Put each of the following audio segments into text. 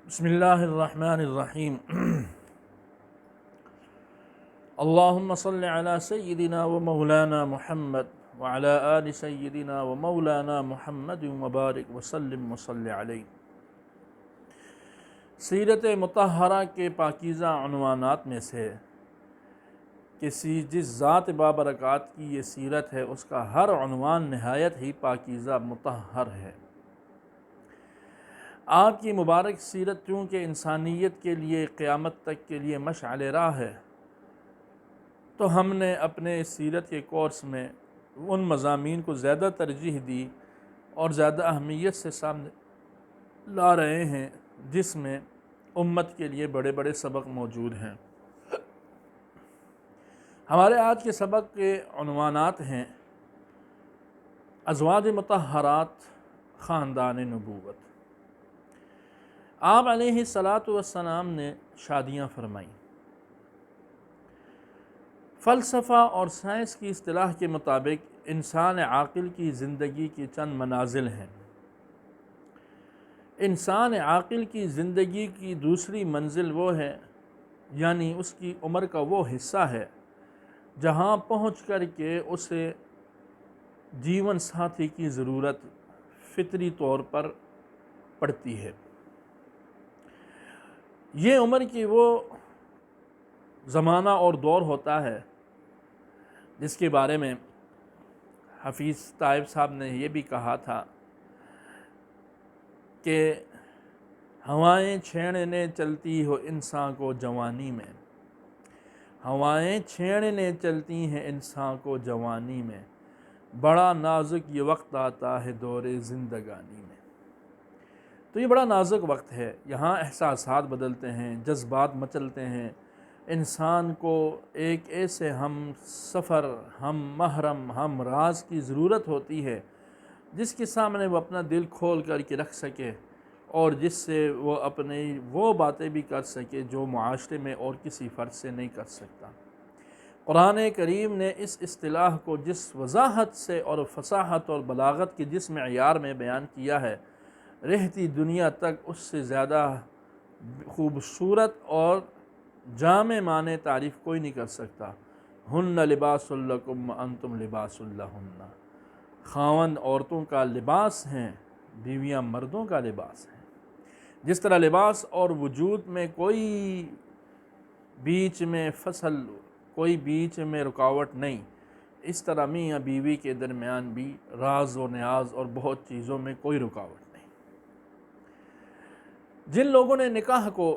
بسم اللہ الرحمن الرحیم اللہم صل علی سیدنا و مولانا محمد وعلی آل سیدنا و مولانا محمد وبارک وسلم وصلی علیہ۔ سیرت مطہرہ کے پاکیزہ عنوانات میں سے جس ذات بابرکات کی یہ سیرت ہے اس کا ہر عنوان نہایت ہی پاکیزہ مطہر ہے۔ آپ کی مبارک سیرت چونکہ انسانیت کے لیے قیامت تک کے لیے مشعل راہ ہے، تو ہم نے اپنے سیرت کے کورس میں ان مضامین کو زیادہ ترجیح دی اور زیادہ اہمیت سے سامنے لا رہے ہیں جس میں امت کے لیے بڑے بڑے سبق موجود ہیں۔ ہمارے آج کے سبق کے عنوانات ہیں: ازواج مطہرات، خاندان نبوت۔ آپ علیہ الصلاۃ والسلام نے شادیاں فرمائیں۔ فلسفہ اور سائنس کی اصطلاح کے مطابق انسان عاقل کی زندگی کی چند منازل ہیں۔ انسان عاقل کی زندگی کی دوسری منزل وہ ہے، یعنی اس کی عمر کا وہ حصہ ہے جہاں پہنچ کر کے اسے جیون ساتھی کی ضرورت فطری طور پر پڑتی ہے۔ یہ عمر کی وہ زمانہ اور دور ہوتا ہے جس کے بارے میں حفیظ طائب صاحب نے یہ بھی کہا تھا کہ ہوائیں چھیڑنے چلتی ہو انسان کو جوانی میں، ہوائیں چھیڑنے چلتی ہیں انسان کو جوانی میں، بڑا نازک یہ وقت آتا ہے دور زندگانی میں۔ تو یہ بڑا نازک وقت ہے، یہاں احساسات بدلتے ہیں، جذبات مچلتے ہیں، انسان کو ایک ایسے ہم سفر، ہم محرم، ہم راز کی ضرورت ہوتی ہے جس کے سامنے وہ اپنا دل کھول کر کے رکھ سکے اور جس سے وہ اپنی وہ باتیں بھی کر سکے جو معاشرے میں اور کسی فرد سے نہیں کر سکتا۔ قرآن کریم نے اس اصطلاح کو جس وضاحت سے اور فصاحت اور بلاغت کے جس معیار میں بیان کیا ہے، رہتی دنیا تک اس سے زیادہ خوبصورت اور جامع معنی تعریف کوئی نہیں کر سکتا۔ ہن لباس لکم وانتم لباس لہن، خاوند عورتوں کا لباس ہیں، بیویاں مردوں کا لباس ہیں۔ جس طرح لباس اور وجود میں کوئی بیچ میں فصل، کوئی بیچ میں رکاوٹ نہیں، اس طرح میاں بیوی کے درمیان بھی راز و نیاز اور بہت چیزوں میں کوئی رکاوٹ نہیں۔ جن لوگوں نے نکاح کو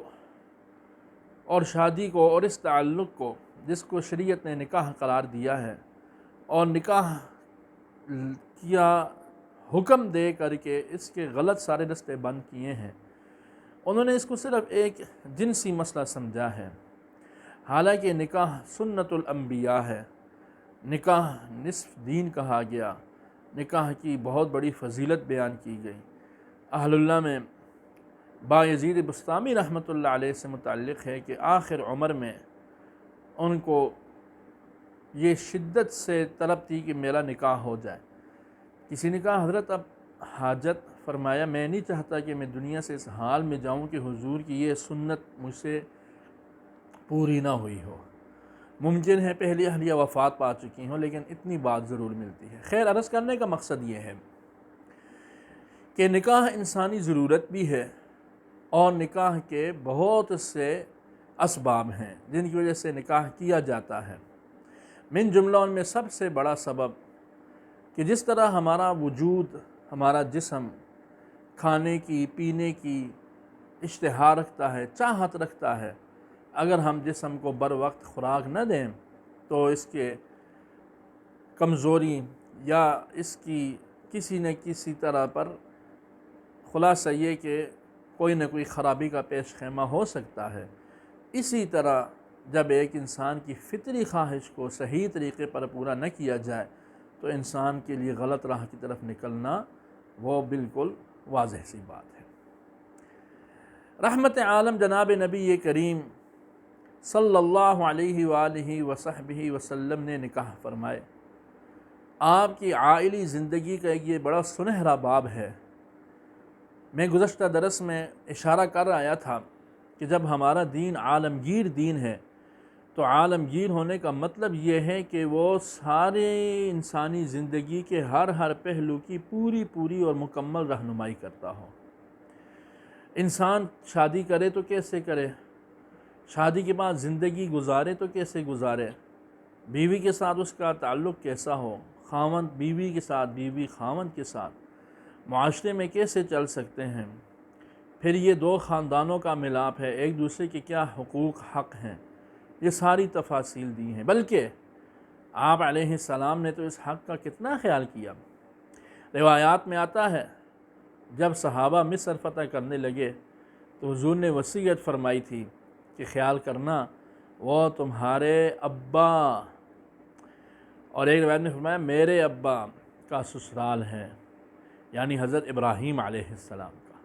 اور شادی کو اور اس تعلق کو جس کو شریعت نے نکاح قرار دیا ہے اور نکاح کیا حکم دے کر کے اس کے غلط سارے رستے بند کیے ہیں، انہوں نے اس کو صرف ایک جنسی مسئلہ سمجھا ہے، حالانکہ نکاح سنت الانبیاء ہے، نکاح نصف دین کہا گیا، نکاح کی بہت بڑی فضیلت بیان کی گئی۔ اہل اللہ میں بایزید بسطامی رحمۃ اللہ علیہ سے متعلق ہے کہ آخر عمر میں ان کو یہ شدت سے طلب تھی کہ میرا نکاح ہو جائے۔ کسی نے کہا حضرت اب حاجت، فرمایا میں نہیں چاہتا کہ میں دنیا سے اس حال میں جاؤں کہ حضور کی یہ سنت مجھ سے پوری نہ ہوئی ہو، ممکن ہے پہلی اہلیہ وفات پا چکی ہوں لیکن اتنی بات ضرور ملتی ہے۔ خیر، عرض کرنے کا مقصد یہ ہے کہ نکاح انسانی ضرورت بھی ہے اور نکاح کے بہت سے اسباب ہیں جن کی وجہ سے نکاح کیا جاتا ہے۔ من جملہ ان میں سب سے بڑا سبب کہ جس طرح ہمارا وجود، ہمارا جسم کھانے کی، پینے کی اشتہا رکھتا ہے، چاہت رکھتا ہے، اگر ہم جسم کو بر وقت خوراک نہ دیں تو اس کے کمزوری یا اس کی کسی نہ کسی طرح پر خلاصہ یہ کہ کوئی نہ کوئی خرابی کا پیش خیمہ ہو سکتا ہے۔ اسی طرح جب ایک انسان کی فطری خواہش کو صحیح طریقے پر پورا نہ کیا جائے تو انسان کے لیے غلط راہ کی طرف نکلنا وہ بالکل واضح سی بات ہے۔ رحمت عالم جناب نبی کریم صلی اللہ علیہ وآلہ وصحبہ وسلم نے نکاح فرمائے۔ آپ کی عائلی زندگی کا یہ بڑا سنہرا باب ہے میں گزشتہ درس میں اشارہ کر آیا تھا کہ جب ہمارا دین عالمگیر دین ہے تو عالمگیر ہونے کا مطلب یہ ہے کہ وہ سارے انسانی زندگی کے ہر پہلو کی پوری اور مکمل رہنمائی کرتا ہو۔ انسان شادی کرے تو کیسے کرے، شادی کے بعد زندگی گزارے تو کیسے گزارے، بیوی کے ساتھ اس کا تعلق کیسا ہو، خاوند بیوی کے ساتھ، بیوی خاوند کے ساتھ معاشرے میں کیسے چل سکتے ہیں، پھر یہ دو خاندانوں کا ملاپ ہے، ایک دوسرے کے کیا حقوق حق ہیں، یہ ساری تفاصیل دی ہیں۔ بلکہ آپ علیہ السلام نے تو اس حق کا کتنا خیال کیا۔ روایات میں آتا ہے جب صحابہ مصر فتح کرنے لگے تو حضور نے وصیت فرمائی تھی کہ خیال کرنا وہ تمہارے ابا، اور ایک روایت میں فرمایا میرے ابا کا سسرال ہے، یعنی حضرت ابراہیم علیہ السلام کا۔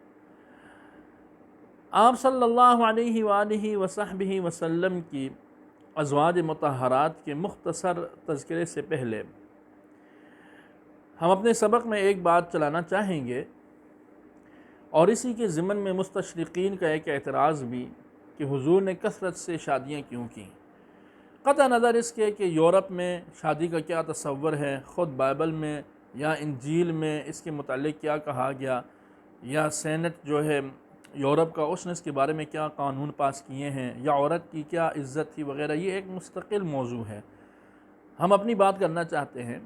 آپ صلی اللہ علیہ وآلہ وصحبہ وسلم کی ازواج مطہرات کے مختصر تذکرے سے پہلے ہم اپنے سبق میں ایک بات چلانا چاہیں گے، اور اسی کے ضمن میں مستشرقین کا ایک اعتراض بھی کہ حضور نے کثرت سے شادیاں کیوں کیں، قطع نظر اس کے کہ یورپ میں شادی کا کیا تصور ہے، خود بائبل میں یا انجیل میں اس کے متعلق کیا کہا گیا، یا سینٹ جو ہے یورپ کا اس نے اس کے بارے میں کیا قانون پاس کیے ہیں، یا عورت کی کیا عزت تھی وغیرہ، یہ ایک مستقل موضوع ہے۔ ہم اپنی بات کرنا چاہتے ہیں۔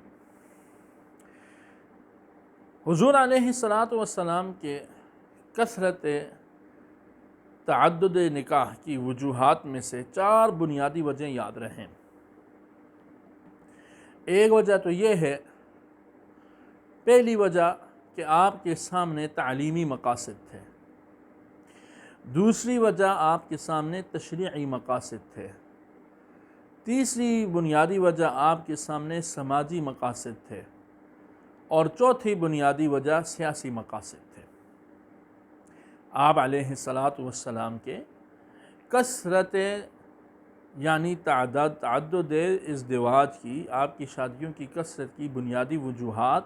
حضور علیہ السلام کے کثرت تعدد نکاح کی وجوہات میں سے 4 بنیادی وجہیں یاد رہیں۔ ایک وجہ تو یہ ہے، پہلی وجہ کہ آپ کے سامنے تعلیمی مقاصد تھے، دوسری وجہ آپ کے سامنے تشریعی مقاصد تھے، تیسری بنیادی وجہ آپ کے سامنے سماجی مقاصد تھے، اور چوتھی بنیادی وجہ سیاسی مقاصد تھے۔ آپ علیہ السلام کے کثرت یعنی تعدد ازدواج کی، آپ کی شادیوں کی کثرت کی بنیادی وجوہات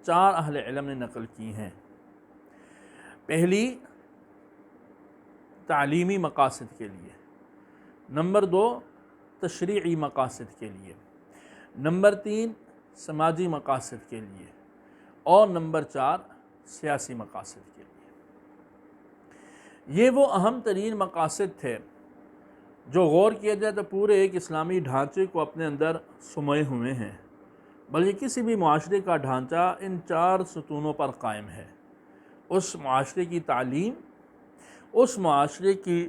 4 اہل علم نے نقل کی ہیں۔ پہلی، تعلیمی مقاصد کے لیے، نمبر 2 تشریعی مقاصد کے لیے، نمبر 3 سماجی مقاصد کے لیے، اور نمبر 4 سیاسی مقاصد کے لیے۔ یہ وہ اہم ترین مقاصد تھے جو غور کیا جائے تو پورے ایک اسلامی ڈھانچے کو اپنے اندر سموئے ہوئے ہیں، بلکہ کسی بھی معاشرے کا ڈھانچہ ان 4 ستونوں پر قائم ہے۔ اس معاشرے کی تعلیم، اس معاشرے کی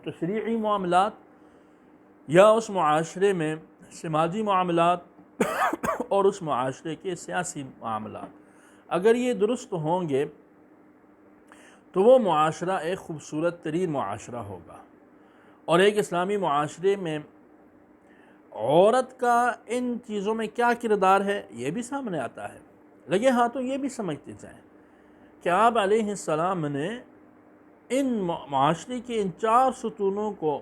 تشریعی معاملات، یا اس معاشرے میں سماجی معاملات، اور اس معاشرے کے سیاسی معاملات۔ اگر یہ درست ہوں گے تو وہ معاشرہ ایک خوبصورت ترین معاشرہ ہوگا، اور ایک اسلامی معاشرے میں عورت کا ان چیزوں میں کیا کردار ہے یہ بھی سامنے آتا ہے۔ لگے ہاتھوں یہ بھی سمجھتے جائیں کہ آپ علیہ السلام نے ان معاشرے کے ان 4 ستونوں کو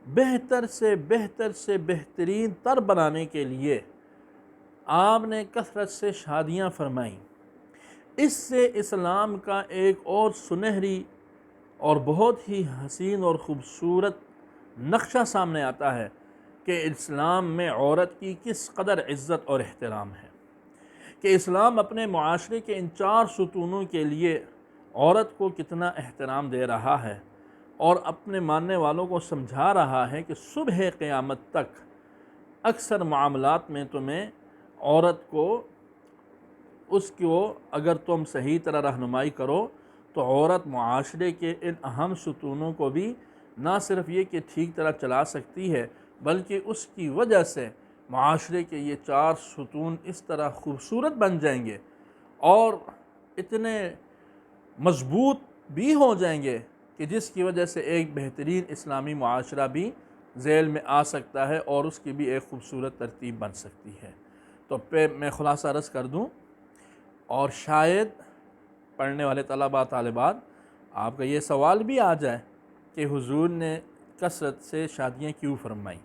بہتر سے بہترین تر بنانے کے لیے آپ نے کثرت سے شادیاں فرمائیں۔ اس سے اسلام کا ایک اور سنہری اور بہت ہی حسین اور خوبصورت نقشہ سامنے آتا ہے کہ اسلام میں عورت کی کس قدر عزت اور احترام ہے، کہ اسلام اپنے معاشرے کے ان 4 ستونوں کے لیے عورت کو کتنا احترام دے رہا ہے، اور اپنے ماننے والوں کو سمجھا رہا ہے کہ صبح قیامت تک اکثر معاملات میں تمہیں عورت کو اگر تم صحیح طرح رہنمائی کرو تو عورت معاشرے کے ان اہم ستونوں کو بھی نہ صرف یہ کہ ٹھیک طرح چلا سکتی ہے، بلکہ اس کی وجہ سے معاشرے کے یہ 4 ستون اس طرح خوبصورت بن جائیں گے اور اتنے مضبوط بھی ہو جائیں گے کہ جس کی وجہ سے ایک بہترین اسلامی معاشرہ بھی ذیل میں آ سکتا ہے اور اس کی بھی ایک خوبصورت ترتیب بن سکتی ہے۔ تو میں خلاصہ عرض کر دوں، اور شاید پڑھنے والے طلباء طالبات آپ کا یہ سوال بھی آ جائے کہ حضور نے کثرت سے شادیاں کیوں فرمائیں،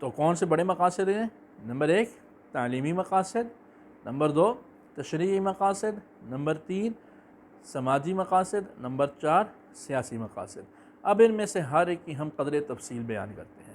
تو کون سے بڑے مقاصد ہیں؟ نمبر 1 تعلیمی مقاصد، نمبر 2 تشریعی مقاصد، نمبر 3 سماجی مقاصد، نمبر 4 سیاسی مقاصد۔ اب ان میں سے ہر ایک کی ہم قدر تفصیل بیان کرتے ہیں۔